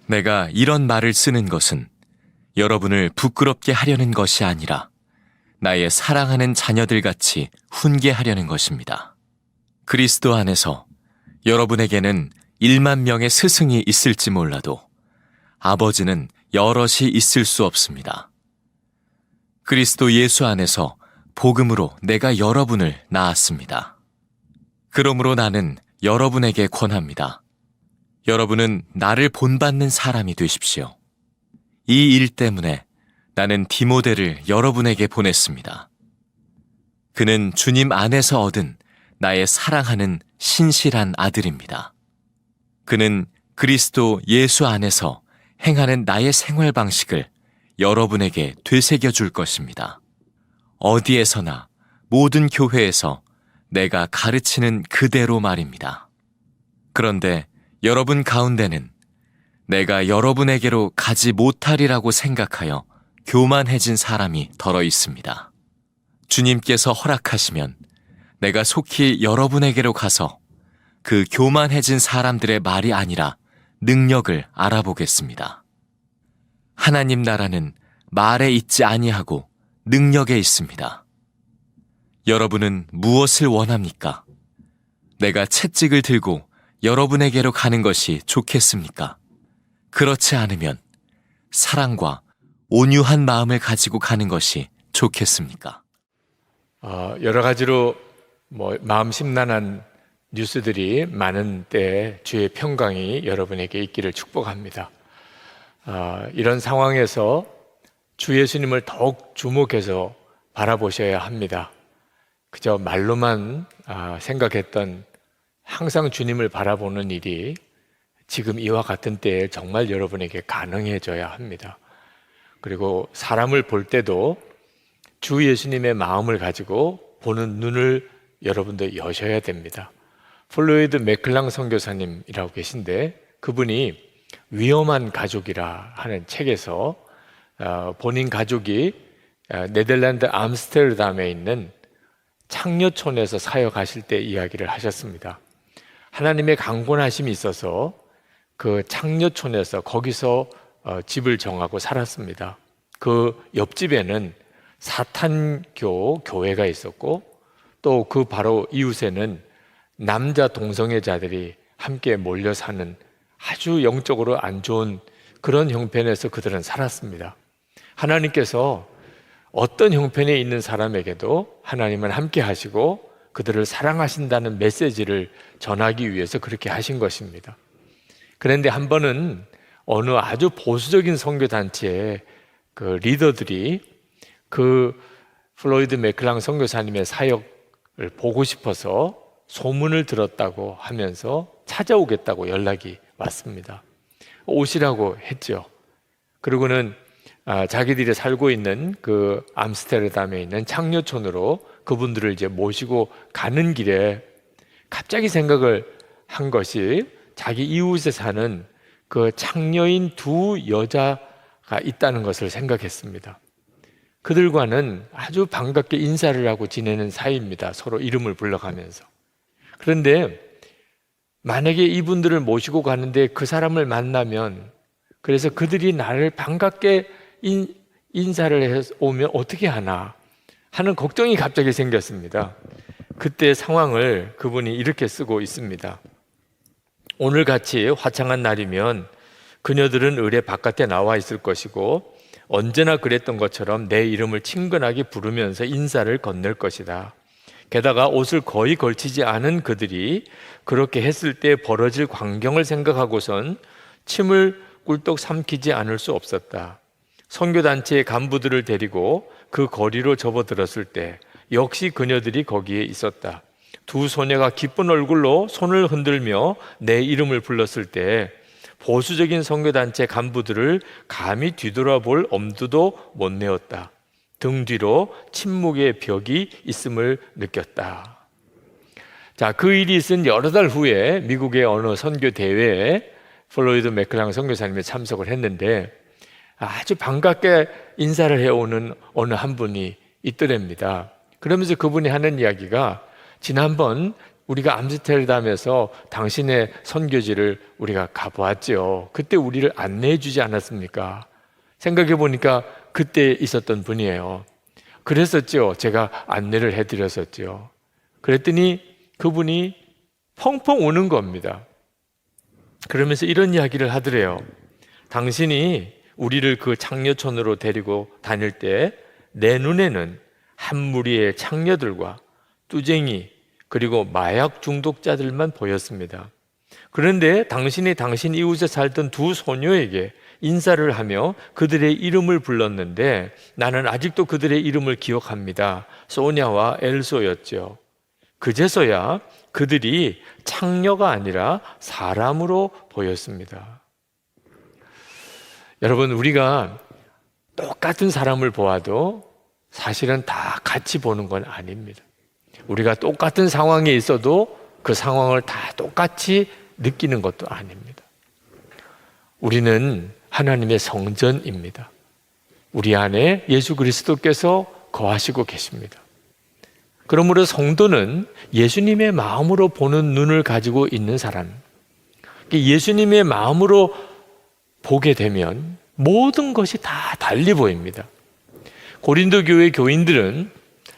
내가 이런 말을 쓰는 것은 여러분을 부끄럽게 하려는 것이 아니라 나의 사랑하는 자녀들 같이 훈계하려는 것입니다. 그리스도 안에서 여러분에게는 1만 명의 스승이 있을지 몰라도 아버지는 여럿이 있을 수 없습니다. 그리스도 예수 안에서 복음으로 내가 여러분을 낳았습니다. 그러므로 나는 여러분에게 권합니다. 여러분은 나를 본받는 사람이 되십시오. 이 일 때문에 나는 디모데를 여러분에게 보냈습니다. 그는 주님 안에서 얻은 나의 사랑하는 신실한 아들입니다. 그는 그리스도 예수 안에서 행하는 나의 생활 방식을 여러분에게 되새겨 줄 것입니다. 어디에서나 모든 교회에서 내가 가르치는 그대로 말입니다. 그런데 여러분 가운데는 내가 여러분에게로 가지 못하리라고 생각하여 교만해진 사람이 덜어 있습니다. 주님께서 허락하시면 내가 속히 여러분에게로 가서 그 교만해진 사람들의 말이 아니라 능력을 알아보겠습니다. 하나님 나라는 말에 있지 아니하고 능력에 있습니다. 여러분은 무엇을 원합니까? 내가 채찍을 들고 여러분에게로 가는 것이 좋겠습니까? 그렇지 않으면 사랑과 온유한 마음을 가지고 가는 것이 좋겠습니까? 여러 가지로 마음 심란한 뉴스들이 많은 때 주의 평강이 여러분에게 있기를 축복합니다. 이런 상황에서 주 예수님을 더욱 주목해서 바라보셔야 합니다. 그저 말로만 생각했던 항상 주님을 바라보는 일이 지금 이와 같은 때에 정말 여러분에게 가능해져야 합니다. 그리고 사람을 볼 때도 주 예수님의 마음을 가지고 보는 눈을 여러분도 여셔야 됩니다. 플로이드 맥클랑 선교사님이라고 계신데 그분이 위험한 가족이라 하는 책에서 본인 가족이 네덜란드 암스테르담에 있는 창녀촌에서 사역하실 때 이야기를 하셨습니다. 하나님의 강권하심이 있어서 그 창녀촌에서 거기서 집을 정하고 살았습니다. 그 옆집에는 사탄교 교회가 있었고 또 그 바로 이웃에는 남자 동성애자들이 함께 몰려 사는 아주 영적으로 안 좋은 그런 형편에서 그들은 살았습니다. 하나님께서 어떤 형편에 있는 사람에게도 하나님은 함께 하시고 그들을 사랑하신다는 메시지를 전하기 위해서 그렇게 하신 것입니다. 그런데 한 번은 어느 아주 보수적인 선교단체의 그 리더들이 그 플로이드 맥클랑 선교사님의 사역을 보고 싶어서 소문을 들었다고 하면서 찾아오겠다고 연락이 왔습니다. 오시라고 했죠. 그리고는 자기들이 살고 있는 그 암스테르담에 있는 창녀촌으로 그분들을 이제 모시고 가는 길에 갑자기 생각을 한 것이 자기 이웃에 사는 그 창녀인 두 여자가 있다는 것을 생각했습니다. 그들과는 아주 반갑게 인사를 하고 지내는 사이입니다. 서로 이름을 불러가면서. 그런데 만약에 이분들을 모시고 가는데 그 사람을 만나면 그래서 그들이 나를 반갑게 인사를 해서 오면 어떻게 하나 하는 걱정이 갑자기 생겼습니다. 그때 상황을 그분이 이렇게 쓰고 있습니다. 오늘같이 화창한 날이면 그녀들은 을의 바깥에 나와 있을 것이고 언제나 그랬던 것처럼 내 이름을 친근하게 부르면서 인사를 건넬 것이다. 게다가 옷을 거의 걸치지 않은 그들이 그렇게 했을 때 벌어질 광경을 생각하고선 침을 꿀떡 삼키지 않을 수 없었다. 선교단체의 간부들을 데리고 그 거리로 접어들었을 때 역시 그녀들이 거기에 있었다. 두 소녀가 기쁜 얼굴로 손을 흔들며 내 이름을 불렀을 때 보수적인 선교단체 간부들을 감히 뒤돌아볼 엄두도 못 내었다. 등 뒤로 침묵의 벽이 있음을 느꼈다. 자, 그 일이 있은 여러 달 후에 미국의 어느 선교 대회에 플로이드 맥클랑 선교사님이 참석을 했는데 아주 반갑게 인사를 해오는 어느 한 분이 있더랍니다. 그러면서 그분이 하는 이야기가 지난번 우리가 암스테르담에서 당신의 선교지를 우리가 가보았죠. 그때 우리를 안내해 주지 않았습니까? 생각해 보니까 그때 있었던 분이에요. 그랬었죠. 제가 안내를 해드렸었죠. 그랬더니 그분이 펑펑 우는 겁니다. 그러면서 이런 이야기를 하더래요. 당신이 우리를 그 창녀촌으로 데리고 다닐 때 내 눈에는 한 무리의 창녀들과 뚜쟁이 그리고 마약 중독자들만 보였습니다. 그런데 당신이 당신 이웃에 살던 두 소녀에게 인사를 하며 그들의 이름을 불렀는데 나는 아직도 그들의 이름을 기억합니다. 소냐와 엘소였죠. 그제서야 그들이 창녀가 아니라 사람으로 보였습니다. 여러분, 우리가 똑같은 사람을 보아도 사실은 다 같이 보는 건 아닙니다. 우리가 똑같은 상황에 있어도 그 상황을 다 똑같이 느끼는 것도 아닙니다. 우리는 하나님의 성전입니다. 우리 안에 예수 그리스도께서 거하시고 계십니다. 그러므로 성도는 예수님의 마음으로 보는 눈을 가지고 있는 사람, 예수님의 마음으로 보게 되면 모든 것이 다 달리 보입니다. 고린도 교회 교인들은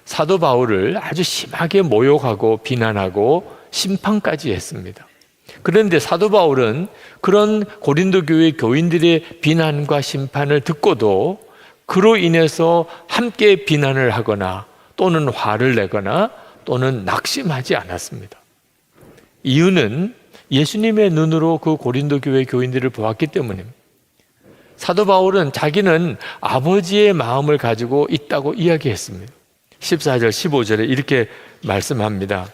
사도 바울을 아주 심하게 모욕하고 비난하고 심판까지 했습니다. 그런데 사도 바울은 그런 고린도 교회 교인들의 비난과 심판을 듣고도 그로 인해서 함께 비난을 하거나 또는 화를 내거나 또는 낙심하지 않았습니다. 이유는 예수님의 눈으로 그 고린도 교회 교인들을 보았기 때문입니다. 사도 바울은 자기는 아버지의 마음을 가지고 있다고 이야기했습니다. 14절 15절에 이렇게 말씀합니다.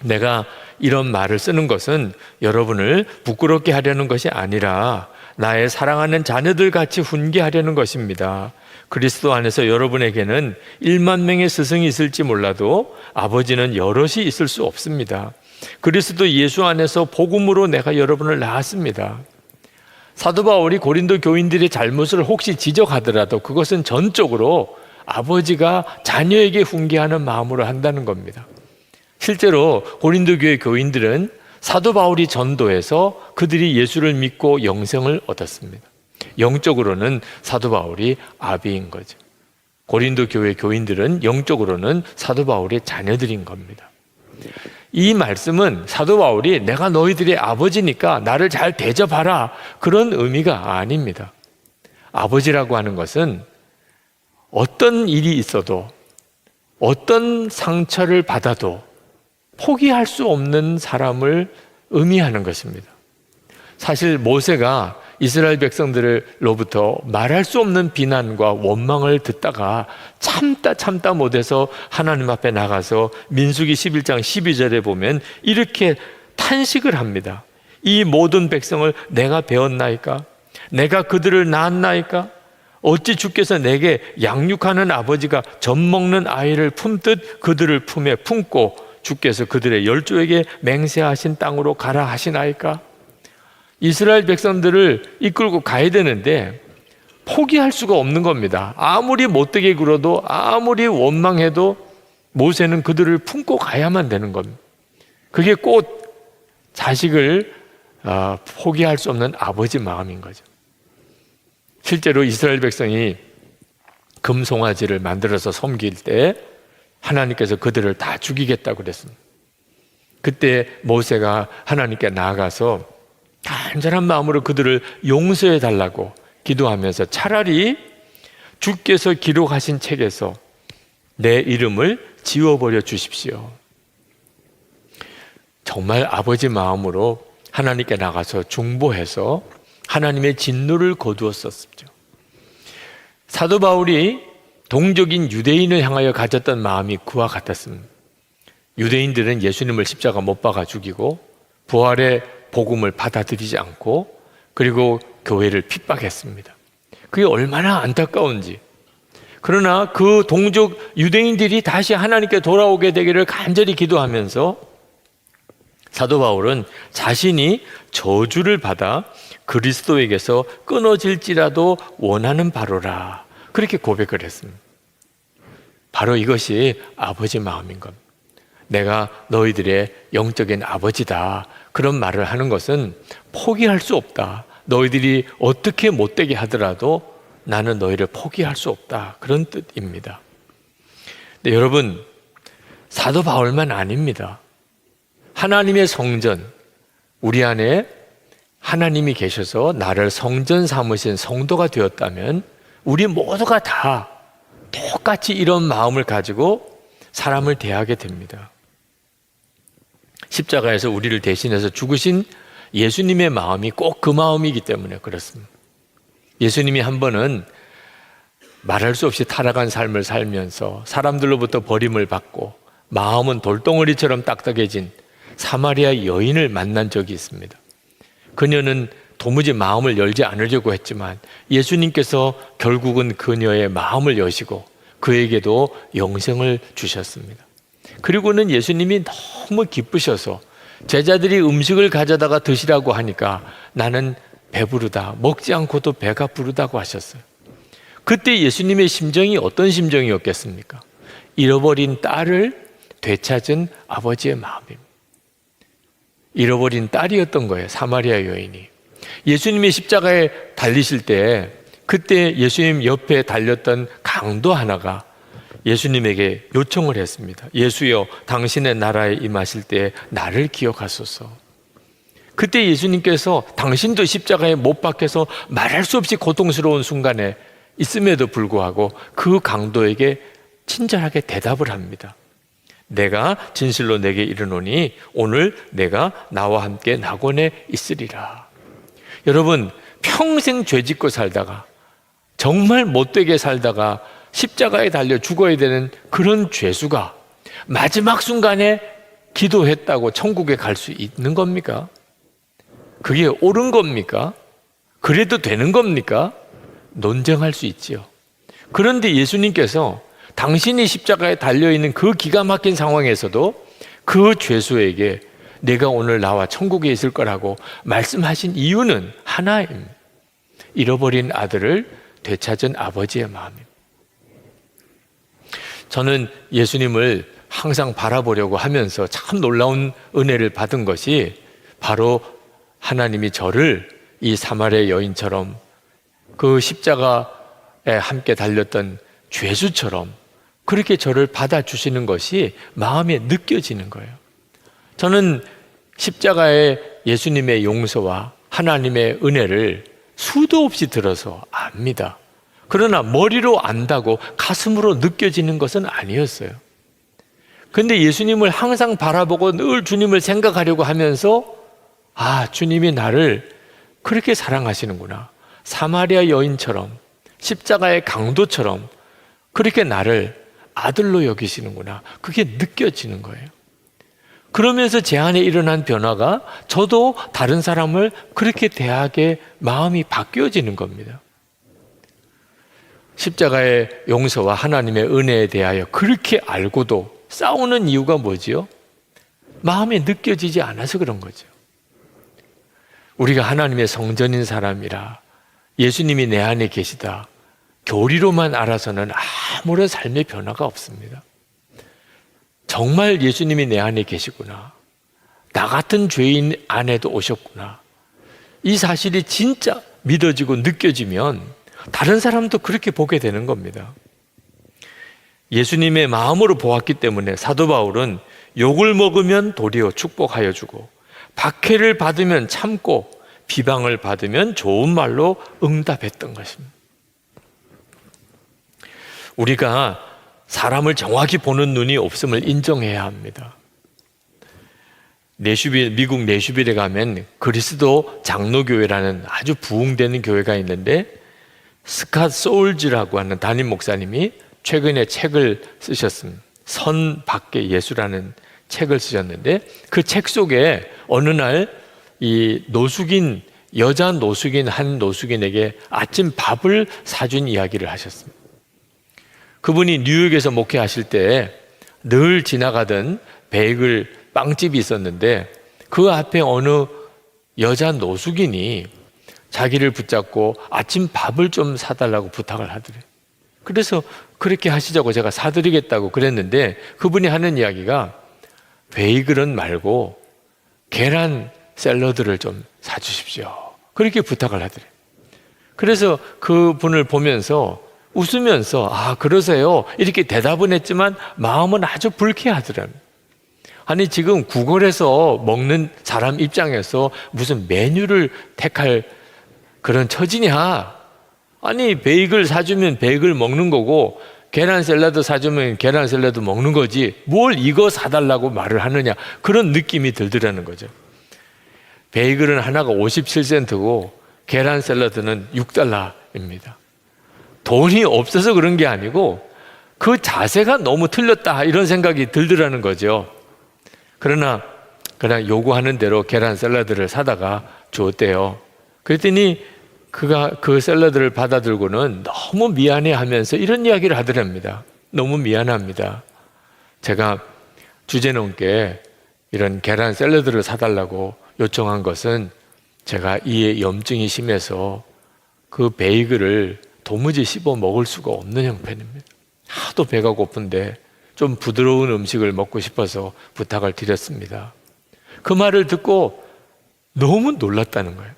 내가 이런 말을 쓰는 것은 여러분을 부끄럽게 하려는 것이 아니라 나의 사랑하는 자녀들 같이 훈계하려는 것입니다. 그리스도 안에서 여러분에게는 1만 명의 스승이 있을지 몰라도 아버지는 여럿이 있을 수 없습니다. 그리스도 예수 안에서 복음으로 내가 여러분을 낳았습니다. 사도 바울이 고린도 교인들의 잘못을 혹시 지적하더라도 그것은 전적으로 아버지가 자녀에게 훈계하는 마음으로 한다는 겁니다. 실제로 고린도 교회 교인들은 사도 바울이 전도해서 그들이 예수를 믿고 영생을 얻었습니다. 영적으로는 사도 바울이 아비인 거죠. 고린도 교회 교인들은 영적으로는 사도 바울의 자녀들인 겁니다. 이 말씀은 사도 바울이 내가 너희들의 아버지니까 나를 잘 대접하라 그런 의미가 아닙니다. 아버지라고 하는 것은 어떤 일이 있어도 어떤 상처를 받아도 포기할 수 없는 사람을 의미하는 것입니다. 사실 모세가 이스라엘 백성들로부터 말할 수 없는 비난과 원망을 듣다가 참다 못해서 하나님 앞에 나가서 민수기 11장 12절에 보면 이렇게 탄식을 합니다. 이 모든 백성을 내가 배웠나이까? 내가 그들을 낳았나이까? 어찌 주께서 내게 양육하는 아버지가 젖 먹는 아이를 품듯 그들을 품에 품고 주께서 그들의 열조에게 맹세하신 땅으로 가라 하시나이까? 이스라엘 백성들을 이끌고 가야 되는데 포기할 수가 없는 겁니다. 아무리 못되게 굴어도 아무리 원망해도 모세는 그들을 품고 가야만 되는 겁니다. 그게 꼭 자식을 포기할 수 없는 아버지 마음인 거죠. 실제로 이스라엘 백성이 금송아지를 만들어서 섬길 때 하나님께서 그들을 다 죽이겠다고 그랬습니다. 그때 모세가 하나님께 나아가서 간절한 마음으로 그들을 용서해 달라고 기도하면서 차라리 주께서 기록하신 책에서 내 이름을 지워버려 주십시오. 정말 아버지 마음으로 하나님께 나가서 중보해서 하나님의 진노를 거두었었죠. 사도 바울이 동족인 유대인을 향하여 가졌던 마음이 그와 같았습니다. 유대인들은 예수님을 십자가 못 박아 죽이고 부활의 복음을 받아들이지 않고 그리고 교회를 핍박했습니다. 그게 얼마나 안타까운지. 그러나 그 동족 유대인들이 다시 하나님께 돌아오게 되기를 간절히 기도하면서 사도 바울은 자신이 저주를 받아 그리스도에게서 끊어질지라도 원하는 바로라 그렇게 고백을 했습니다. 바로 이것이 아버지 마음인 겁니다. 내가 너희들의 영적인 아버지다. 그런 말을 하는 것은 포기할 수 없다. 너희들이 어떻게 못되게 하더라도 나는 너희를 포기할 수 없다. 그런 뜻입니다. 근데 여러분, 사도 바울만 아닙니다. 하나님의 성전, 우리 안에 하나님이 계셔서 나를 성전 삼으신 성도가 되었다면 우리 모두가 다 똑같이 이런 마음을 가지고 사람을 대하게 됩니다. 십자가에서 우리를 대신해서 죽으신 예수님의 마음이 꼭 그 마음이기 때문에 그렇습니다. 예수님이 한 번은 말할 수 없이 타락한 삶을 살면서 사람들로부터 버림을 받고 마음은 돌덩어리처럼 딱딱해진 사마리아 여인을 만난 적이 있습니다. 그녀는 도무지 마음을 열지 않으려고 했지만 예수님께서 결국은 그녀의 마음을 여시고 그에게도 영생을 주셨습니다. 그리고는 예수님이 너무 기쁘셔서 제자들이 음식을 가져다가 드시라고 하니까 나는 배부르다, 먹지 않고도 배가 부르다고 하셨어요. 그때 예수님의 심정이 어떤 심정이었겠습니까? 잃어버린 딸을 되찾은 아버지의 마음입니다. 잃어버린 딸이었던 거예요, 사마리아 여인이. 예수님이 십자가에 달리실 때 그때 예수님 옆에 달렸던 강도 하나가 예수님에게 요청을 했습니다. 예수여, 당신의 나라에 임하실 때 나를 기억하소서. 그때 예수님께서 당신도 십자가에 못 박혀서 말할 수 없이 고통스러운 순간에 있음에도 불구하고 그 강도에게 친절하게 대답을 합니다. 내가 진실로 내게 이르노니 오늘 내가 나와 함께 낙원에 있으리라. 여러분, 평생 죄짓고 살다가 정말 못되게 살다가 십자가에 달려 죽어야 되는 그런 죄수가 마지막 순간에 기도했다고 천국에 갈 수 있는 겁니까? 그게 옳은 겁니까? 그래도 되는 겁니까? 논쟁할 수 있지요. 그런데 예수님께서 당신이 십자가에 달려있는 그 기가 막힌 상황에서도 그 죄수에게 내가 오늘 나와 천국에 있을 거라고 말씀하신 이유는 하나입니다. 잃어버린 아들을 되찾은 아버지의 마음입니다. 저는 예수님을 항상 바라보려고 하면서 참 놀라운 은혜를 받은 것이 바로 하나님이 저를 이 사마리아 여인처럼 그 십자가에 함께 달렸던 죄수처럼 그렇게 저를 받아주시는 것이 마음에 느껴지는 거예요. 저는 십자가의 예수님의 용서와 하나님의 은혜를 수도 없이 들어서 압니다. 그러나 머리로 안다고 가슴으로 느껴지는 것은 아니었어요. 그런데 예수님을 항상 바라보고 늘 주님을 생각하려고 하면서 주님이 나를 그렇게 사랑하시는구나. 사마리아 여인처럼 십자가의 강도처럼 그렇게 나를 아들로 여기시는구나. 그게 느껴지는 거예요. 그러면서 제 안에 일어난 변화가 저도 다른 사람을 그렇게 대하게 마음이 바뀌어지는 겁니다. 십자가의 용서와 하나님의 은혜에 대하여 그렇게 알고도 싸우는 이유가 뭐지요? 마음에 느껴지지 않아서 그런 거죠. 우리가 하나님의 성전인 사람이라 예수님이 내 안에 계시다. 교리로만 알아서는 아무런 삶의 변화가 없습니다. 정말 예수님이 내 안에 계시구나. 나 같은 죄인 안에도 오셨구나. 이 사실이 진짜 믿어지고 느껴지면 다른 사람도 그렇게 보게 되는 겁니다. 예수님의 마음으로 보았기 때문에 사도 바울은 욕을 먹으면 도리어 축복하여 주고 박해를 받으면 참고 비방을 받으면 좋은 말로 응답했던 것입니다. 우리가 사람을 정확히 보는 눈이 없음을 인정해야 합니다. 미국 내슈빌에 가면 그리스도 장로교회라는 아주 부흥되는 교회가 있는데 스캇 소울즈라고 하는 담임 목사님이 최근에 책을 쓰셨습니다. 선 밖의 예수라는 책을 쓰셨는데 그 책 속에 어느 날 이 노숙인 여자 노숙인 한 노숙인에게 아침 밥을 사준 이야기를 하셨습니다. 그분이 뉴욕에서 목회하실 때 늘 지나가던 베이글 빵집이 있었는데 그 앞에 어느 여자 노숙인이 자기를 붙잡고 아침 밥을 좀 사달라고 부탁을 하더래요. 그래서 그렇게 하시자고 제가 사드리겠다고 그랬는데 그분이 하는 이야기가 베이글은 말고 계란 샐러드를 좀 사주십시오. 그렇게 부탁을 하더래요. 그래서 그분을 보면서 웃으면서 아 그러세요 이렇게 대답은 했지만 마음은 아주 불쾌하더라고요. 아니 지금 구걸해서 먹는 사람 입장에서 무슨 메뉴를 택할 그런 처지냐. 아니 베이글 사주면 베이글 먹는 거고 계란 샐러드 사주면 계란 샐러드 먹는 거지 뭘 이거 사달라고 말을 하느냐. 그런 느낌이 들더라는 거죠. 베이글은 하나가 57센트고 계란 샐러드는 6달러입니다. 돈이 없어서 그런 게 아니고 그 자세가 너무 틀렸다 이런 생각이 들더라는 거죠. 그러나 그냥 요구하는 대로 계란 샐러드를 사다가 주었대요. 그랬더니 그가 그 샐러드를 받아들고는 너무 미안해 하면서 이런 이야기를 하더랍니다. 너무 미안합니다. 제가 주제넘게 이런 계란 샐러드를 사달라고 요청한 것은 제가 이에 염증이 심해서 그 베이글을 도무지 씹어 먹을 수가 없는 형편입니다. 하도 배가 고픈데 좀 부드러운 음식을 먹고 싶어서 부탁을 드렸습니다. 그 말을 듣고 너무 놀랐다는 거예요.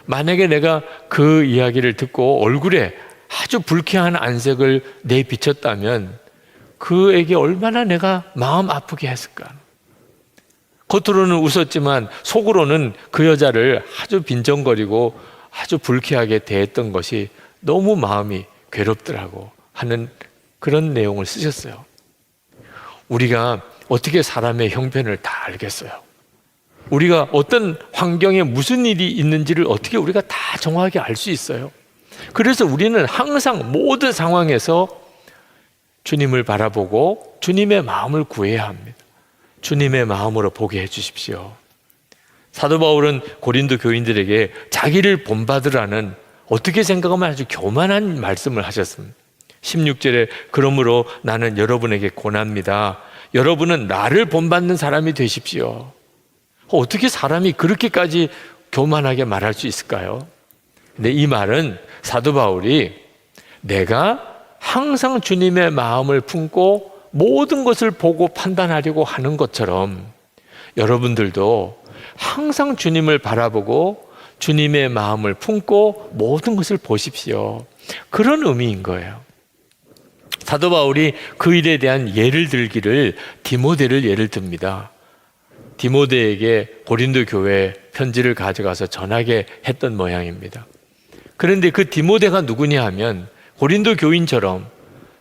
만약에 내가 그 이야기를 듣고 얼굴에 아주 불쾌한 안색을 내비쳤다면 그에게 얼마나 내가 마음 아프게 했을까. 겉으로는 웃었지만 속으로는 그 여자를 아주 빈정거리고 아주 불쾌하게 대했던 것이 너무 마음이 괴롭더라고 하는 그런 내용을 쓰셨어요. 우리가 어떻게 사람의 형편을 다 알겠어요? 우리가 어떤 환경에 무슨 일이 있는지를 어떻게 우리가 다 정확하게 알 수 있어요? 그래서 우리는 항상 모든 상황에서 주님을 바라보고 주님의 마음을 구해야 합니다. 주님의 마음으로 보게 해주십시오. 사도 바울은 고린도 교인들에게 자기를 본받으라는 어떻게 생각하면 아주 교만한 말씀을 하셨습니다. 16절에 그러므로 나는 여러분에게 권합니다. 여러분은 나를 본받는 사람이 되십시오. 어떻게 사람이 그렇게까지 교만하게 말할 수 있을까요? 근데 이 말은 사도 바울이 내가 항상 주님의 마음을 품고 모든 것을 보고 판단하려고 하는 것처럼 여러분들도 항상 주님을 바라보고 주님의 마음을 품고 모든 것을 보십시오. 그런 의미인 거예요. 사도 바울이 그 일에 대한 예를 들기를 디모데를 예를 듭니다. 디모데에게 고린도 교회 편지를 가져가서 전하게 했던 모양입니다. 그런데 그 디모데가 누구냐 하면 고린도 교인처럼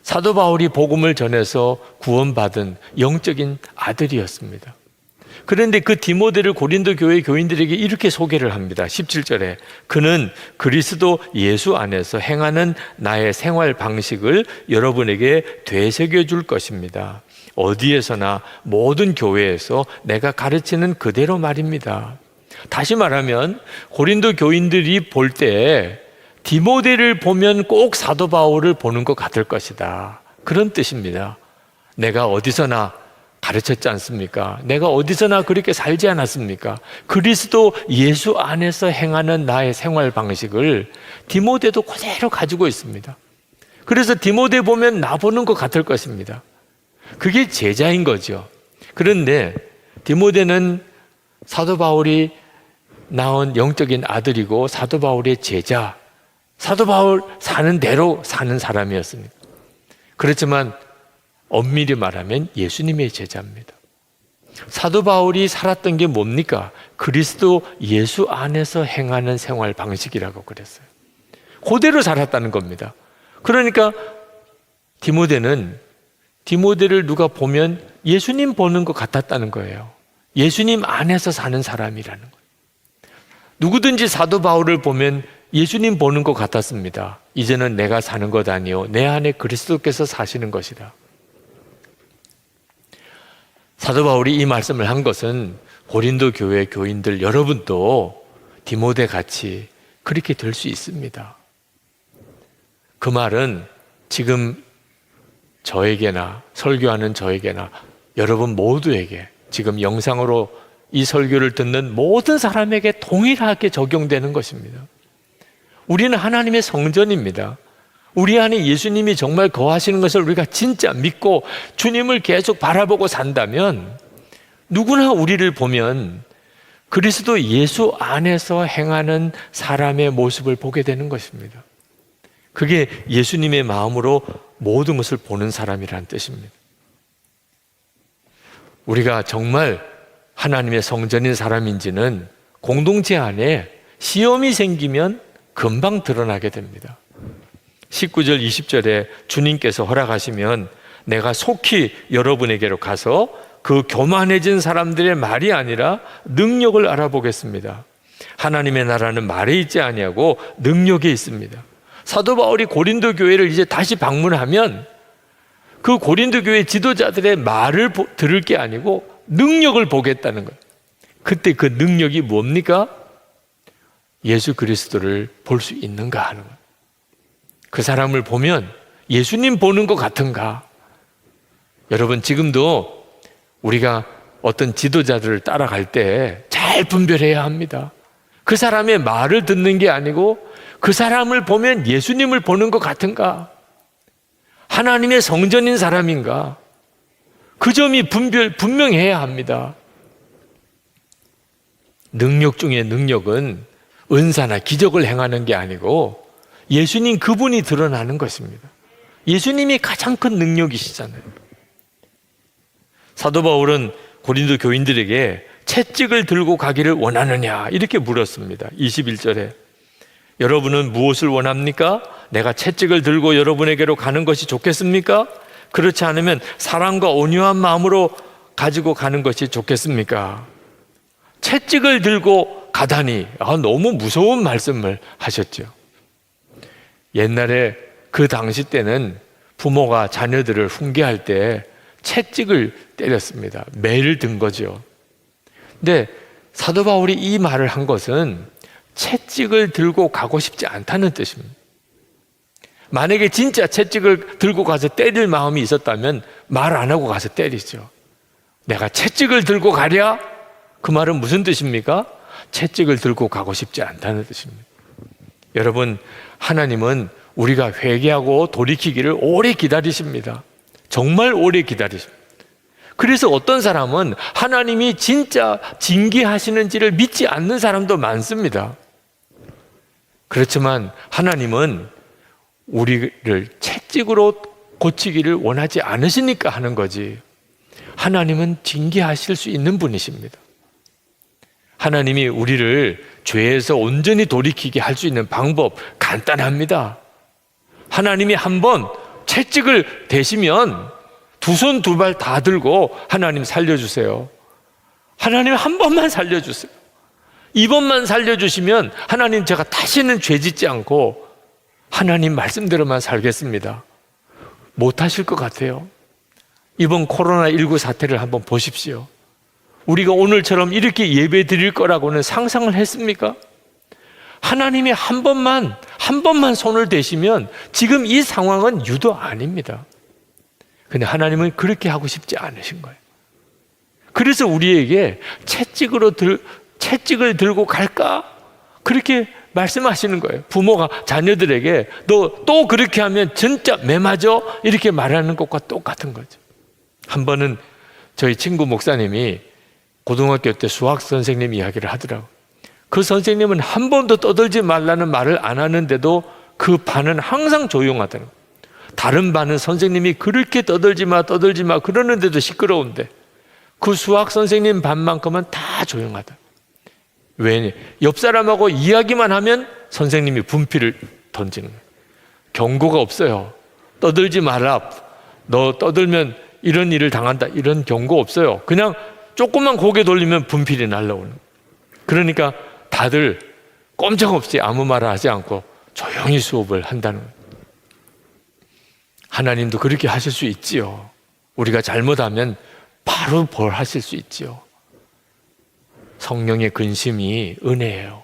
사도 바울이 복음을 전해서 구원받은 영적인 아들이었습니다. 그런데 그 디모데를 고린도 교회 교인들에게 이렇게 소개를 합니다. 17절에 그는 그리스도 예수 안에서 행하는 나의 생활 방식을 여러분에게 되새겨 줄 것입니다. 어디에서나 모든 교회에서 내가 가르치는 그대로 말입니다. 다시 말하면 고린도 교인들이 볼 때 디모데를 보면 꼭 사도 바울을 보는 것 같을 것이다. 그런 뜻입니다. 내가 어디서나 가르쳤지 않습니까? 내가 어디서나 그렇게 살지 않았습니까? 그리스도 예수 안에서 행하는 나의 생활 방식을 디모데도 그대로 가지고 있습니다. 그래서 디모데 보면 나 보는 것 같을 것입니다. 그게 제자인 거죠. 그런데 디모데는 사도 바울이 낳은 영적인 아들이고 사도 바울의 제자, 사도 바울 사는 대로 사는 사람이었습니다. 그렇지만 엄밀히 말하면 예수님의 제자입니다. 사도 바울이 살았던 게 뭡니까? 그리스도 예수 안에서 행하는 생활 방식이라고 그랬어요. 그대로 살았다는 겁니다. 그러니까 디모데를 누가 보면 예수님 보는 것 같았다는 거예요. 예수님 안에서 사는 사람이라는 거예요. 누구든지 사도 바울을 보면 예수님 보는 것 같았습니다. 이제는 내가 사는 것 아니요 내 안에 그리스도께서 사시는 것이다. 사도 바울이 이 말씀을 한 것은 고린도 교회 교인들 여러분도 디모데 같이 그렇게 될 수 있습니다. 그 말은 지금 저에게나 설교하는 저에게나 여러분 모두에게 지금 영상으로 이 설교를 듣는 모든 사람에게 동일하게 적용되는 것입니다. 우리는 하나님의 성전입니다. 우리 안에 예수님이 정말 거하시는 것을 우리가 진짜 믿고 주님을 계속 바라보고 산다면 누구나 우리를 보면 그리스도 예수 안에서 행하는 사람의 모습을 보게 되는 것입니다. 그게 예수님의 마음으로 모든 것을 보는 사람이라는 뜻입니다. 우리가 정말 하나님의 성전인 사람인지는 공동체 안에 시험이 생기면 금방 드러나게 됩니다. 19절 20절에 주님께서 허락하시면 내가 속히 여러분에게로 가서 그 교만해진 사람들의 말이 아니라 능력을 알아보겠습니다. 하나님의 나라는 말에 있지 아니하고 능력에 있습니다. 사도 바울이 고린도 교회를 이제 다시 방문하면 그 고린도 교회 지도자들의 말을 들을 게 아니고 능력을 보겠다는 거예요. 그때 그 능력이 뭡니까? 예수 그리스도를 볼 수 있는가 하는 거예요. 그 사람을 보면 예수님 보는 것 같은가? 여러분, 지금도 우리가 어떤 지도자들을 따라갈 때 잘 분별해야 합니다. 그 사람의 말을 듣는 게 아니고 그 사람을 보면 예수님을 보는 것 같은가? 하나님의 성전인 사람인가? 그 점이 분명해야 합니다. 능력 중에 능력은 은사나 기적을 행하는 게 아니고 예수님 그분이 드러나는 것입니다. 예수님이 가장 큰 능력이시잖아요. 사도 바울은 고린도 교인들에게 채찍을 들고 가기를 원하느냐 이렇게 물었습니다. 21절에 여러분은 무엇을 원합니까? 내가 채찍을 들고 여러분에게로 가는 것이 좋겠습니까? 그렇지 않으면 사랑과 온유한 마음으로 가지고 가는 것이 좋겠습니까? 채찍을 들고 가다니 너무 무서운 말씀을 하셨죠. 옛날에 그 당시 때는 부모가 자녀들을 훈계할 때 채찍을 때렸습니다. 매를 든 거죠. 근데 사도 바울이 이 말을 한 것은 채찍을 들고 가고 싶지 않다는 뜻입니다. 만약에 진짜 채찍을 들고 가서 때릴 마음이 있었다면 말 안 하고 가서 때리죠. 내가 채찍을 들고 가랴? 그 말은 무슨 뜻입니까? 채찍을 들고 가고 싶지 않다는 뜻입니다. 여러분, 하나님은 우리가 회개하고 돌이키기를 오래 기다리십니다. 정말 오래 기다리십니다. 그래서 어떤 사람은 하나님이 진짜 징계하시는지를 믿지 않는 사람도 많습니다. 그렇지만 하나님은 우리를 채찍으로 고치기를 원하지 않으시니까 하는 거지. 하나님은 징계하실 수 있는 분이십니다. 하나님이 우리를 죄에서 온전히 돌이키게 할 수 있는 방법 간단합니다. 하나님이 한번 채찍을 대시면 두 손 두 발 다 들고 하나님 살려주세요. 하나님 한 번만 살려주세요. 이번만 살려주시면 하나님 제가 다시는 죄 짓지 않고 하나님 말씀대로만 살겠습니다. 못하실 것 같아요. 이번 코로나19 사태를 한번 보십시오. 우리가 오늘처럼 이렇게 예배 드릴 거라고는 상상을 했습니까? 하나님이 한 번만 손을 대시면 지금 이 상황은 유도 아닙니다. 근데 하나님은 그렇게 하고 싶지 않으신 거예요. 그래서 우리에게 채찍을 들고 갈까? 그렇게 말씀하시는 거예요. 부모가 자녀들에게 너 또 그렇게 하면 진짜 매 맞아? 이렇게 말하는 것과 똑같은 거죠. 한 번은 저희 친구 목사님이 고등학교 때 수학 선생님 이야기를 하더라고요. 그 선생님은 한 번도 떠들지 말라는 말을 안 하는데도 그 반은 항상 조용하더라고요. 다른 반은 선생님이 그렇게 떠들지 마 그러는데도 시끄러운데 그 수학 선생님 반만큼은 다 조용하다. 왜? 옆 사람하고 이야기만 하면 선생님이 분필을 던지는 거예요. 경고가 없어요. 떠들지 마라. 너 떠들면 이런 일을 당한다. 이런 경고 없어요. 그냥 조금만 고개 돌리면 분필이 날라오는 거예요. 그러니까 다들 꼼짝없이 아무 말을 하지 않고 조용히 수업을 한다는 거예요. 하나님도 그렇게 하실 수 있지요. 우리가 잘못하면 바로 벌하실 수 있지요. 성령의 근심이 은혜예요.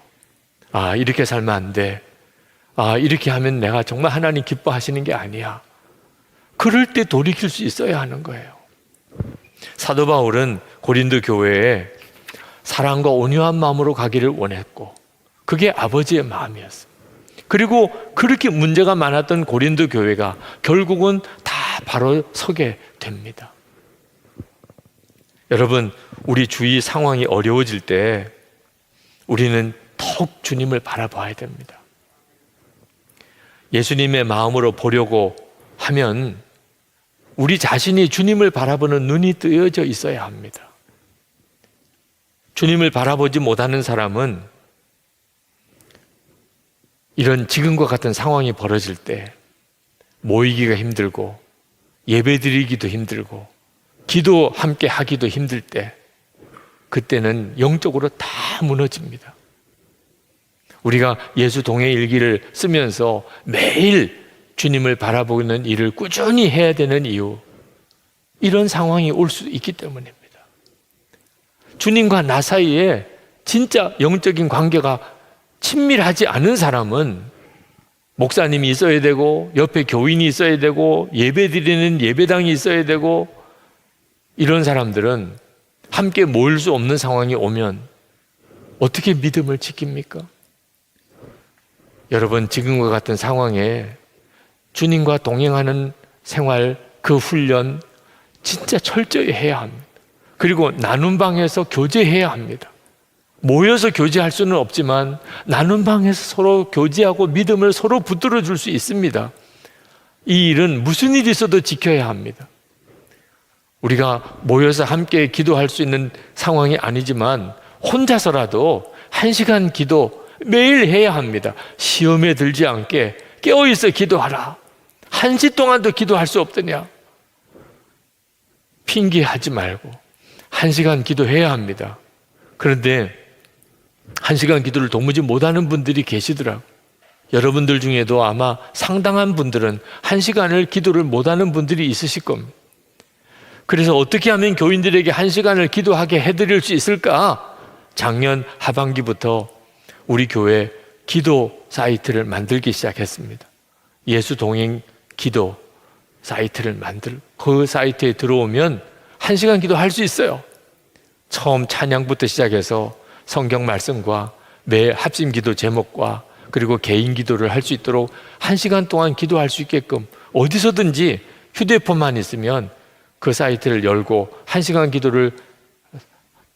이렇게 살면 안 돼. 이렇게 하면 내가 정말 하나님 기뻐하시는 게 아니야. 그럴 때 돌이킬 수 있어야 하는 거예요. 사도 바울은 고린도 교회에 사랑과 온유한 마음으로 가기를 원했고 그게 아버지의 마음이었어요. 그리고 그렇게 문제가 많았던 고린도 교회가 결국은 다 바로 서게 됩니다. 여러분, 우리 주위 상황이 어려워질 때 우리는 더욱 주님을 바라봐야 됩니다. 예수님의 마음으로 보려고 하면 우리 자신이 주님을 바라보는 눈이 뜨여져 있어야 합니다. 주님을 바라보지 못하는 사람은 이런 지금과 같은 상황이 벌어질 때 모이기가 힘들고 예배드리기도 힘들고 기도 함께 하기도 힘들 때 그때는 영적으로 다 무너집니다. 우리가 예수 동행 일기를 쓰면서 매일 주님을 바라보는 일을 꾸준히 해야 되는 이유, 이런 상황이 올 수 있기 때문입니다. 주님과 나 사이에 진짜 영적인 관계가 친밀하지 않은 사람은 목사님이 있어야 되고 옆에 교인이 있어야 되고 예배드리는 예배당이 있어야 되고, 이런 사람들은 함께 모일 수 없는 상황이 오면 어떻게 믿음을 지킵니까? 여러분, 지금과 같은 상황에 주님과 동행하는 생활, 그 훈련 진짜 철저히 해야 합니다. 그리고 나눈 방에서 교제해야 합니다. 모여서 교제할 수는 없지만 나눈 방에서 서로 교제하고 믿음을 서로 붙들어 줄 수 있습니다. 이 일은 무슨 일이 있어도 지켜야 합니다. 우리가 모여서 함께 기도할 수 있는 상황이 아니지만 혼자서라도 1시간 기도 매일 해야 합니다. 시험에 들지 않게 깨어있어 기도하라. 1시 동안도 기도할 수 없더냐? 핑계하지 말고 1시간 기도해야 합니다. 그런데 1시간 기도를 도무지 못하는 분들이 계시더라고요. 여러분들 중에도 아마 상당한 분들은 1시간을 기도를 못하는 분들이 있으실 겁니다. 그래서 어떻게 하면 교인들에게 1시간을 기도하게 해드릴 수 있을까? 작년 하반기부터 우리 교회 기도 사이트를 만들기 시작했습니다. 예수 동행 기도 사이트를 만들고 그 사이트에 들어오면 1시간 기도할 수 있어요. 처음 찬양부터 시작해서 성경 말씀과 매 합심 기도 제목과 그리고 개인 기도를 할 수 있도록 1시간 동안 기도할 수 있게끔 어디서든지 휴대폰만 있으면 그 사이트를 열고 1시간 기도를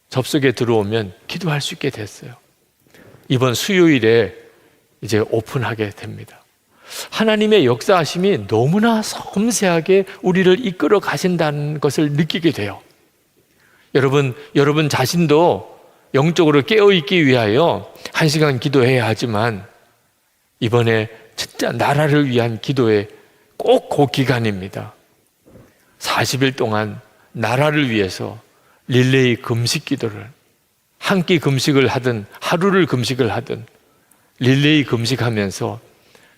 접속에 들어오면 기도할 수 있게 됐어요. 이번 수요일에 이제 오픈하게 됩니다. 하나님의 역사하심이 너무나 섬세하게 우리를 이끌어 가신다는 것을 느끼게 돼요. 여러분 자신도 영적으로 깨어있기 위하여 1시간 기도해야 하지만 이번에 진짜 나라를 위한 기도에 꼭 그 기간입니다. 40일 동안 나라를 위해서 릴레이 금식 기도를, 한 끼 금식을 하든 하루를 금식을 하든 릴레이 금식하면서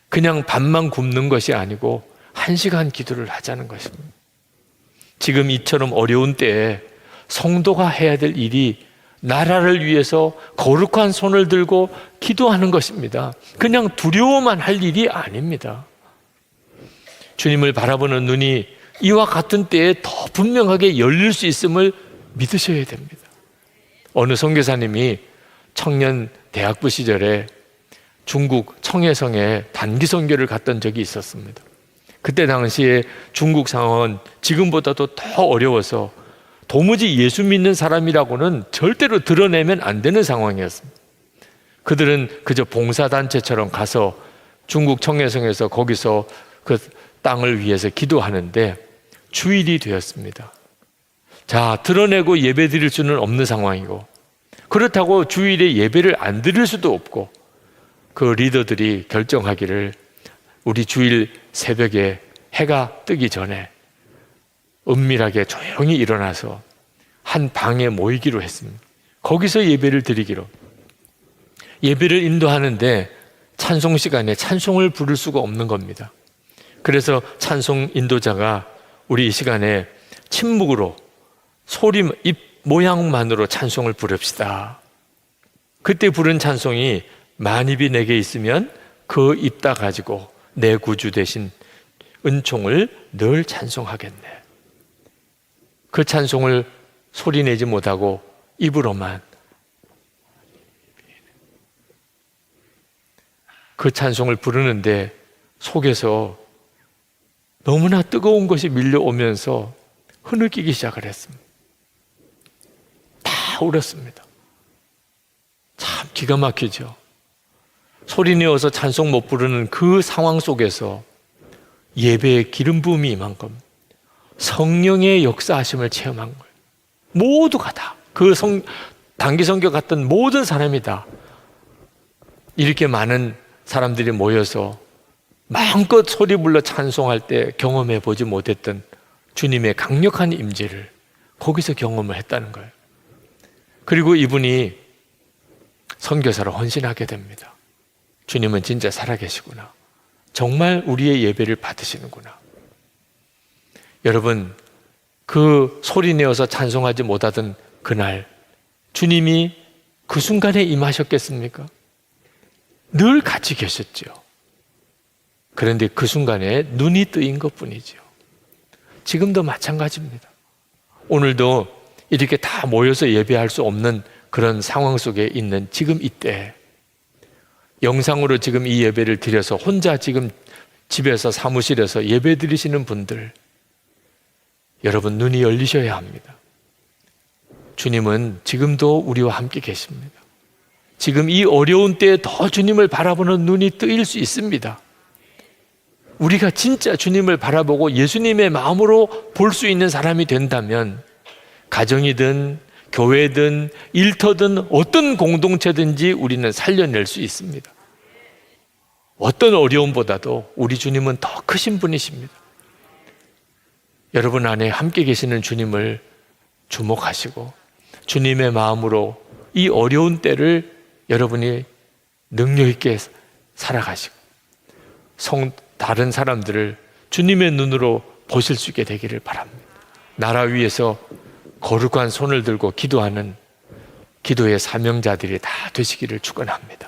그냥 밥만 굶는 것이 아니고 1시간 기도를 하자는 것입니다. 지금 이처럼 어려운 때에 성도가 해야 될 일이 나라를 위해서 거룩한 손을 들고 기도하는 것입니다. 그냥 두려워만 할 일이 아닙니다. 주님을 바라보는 눈이 이와 같은 때에 더 분명하게 열릴 수 있음을 믿으셔야 됩니다. 어느 선교사님이 청년 대학부 시절에 중국 청해성에 단기 선교를 갔던 적이 있었습니다. 그때 당시에 중국 상황은 지금보다도 더 어려워서 도무지 예수 믿는 사람이라고는 절대로 드러내면 안 되는 상황이었습니다. 그들은 그저 봉사단체처럼 가서 중국 청해성에서 거기서 그 땅을 위해서 기도하는데 주일이 되었습니다. 자, 드러내고 예배 드릴 수는 없는 상황이고, 그렇다고 주일에 예배를 안 드릴 수도 없고, 그 리더들이 결정하기를 우리 주일 새벽에 해가 뜨기 전에 은밀하게 조용히 일어나서 한 방에 모이기로 했습니다. 거기서 예배를 드리기로. 예배를 인도하는데 찬송 시간에 찬송을 부를 수가 없는 겁니다. 그래서 찬송 인도자가 우리 이 시간에 침묵으로 소리, 입 모양만으로 찬송을 부릅시다. 그때 부른 찬송이 만입이 내게 있으면 그 입다 가지고 내 구주 대신 은총을 늘 찬송하겠네. 그 찬송을 소리내지 못하고 입으로만 그 찬송을 부르는데 속에서 너무나 뜨거운 것이 밀려오면서 흐느끼기 시작을 했습니다. 다 울었습니다. 참 기가 막히죠. 소리 내어서 찬송 못 부르는 그 상황 속에서 예배의 기름 부음이 이만큼 성령의 역사하심을 체험한 거예요. 모두가 다 그 단기 선교 갔던 모든 사람이 다 이렇게 많은 사람들이 모여서 마음껏 소리 불러 찬송할 때 경험해 보지 못했던 주님의 강력한 임재를 거기서 경험을 했다는 거예요. 그리고 이분이 선교사로 헌신하게 됩니다. 주님은 진짜 살아계시구나. 정말 우리의 예배를 받으시는구나. 여러분, 그 소리 내어서 찬송하지 못하던 그날 주님이 그 순간에 임하셨겠습니까? 늘 같이 계셨죠. 그런데 그 순간에 눈이 뜨인 것뿐이죠. 지금도 마찬가지입니다. 오늘도 이렇게 다 모여서 예배할 수 없는 그런 상황 속에 있는 지금 이때 영상으로 지금 이 예배를 드려서 혼자 지금 집에서 사무실에서 예배 드리시는 분들, 여러분 눈이 열리셔야 합니다. 주님은 지금도 우리와 함께 계십니다. 지금 이 어려운 때에 더 주님을 바라보는 눈이 뜨일 수 있습니다. 우리가 진짜 주님을 바라보고 예수님의 마음으로 볼 수 있는 사람이 된다면 가정이든 교회든 일터든 어떤 공동체든지 우리는 살려낼 수 있습니다. 어떤 어려움보다도 우리 주님은 더 크신 분이십니다. 여러분 안에 함께 계시는 주님을 주목하시고 주님의 마음으로 이 어려운 때를 여러분이 능력 있게 살아가시고 다른 사람들을 주님의 눈으로 보실 수 있게 되기를 바랍니다. 나라 위에서 거룩한 손을 들고 기도하는 기도의 사명자들이 다 되시기를 축원합니다.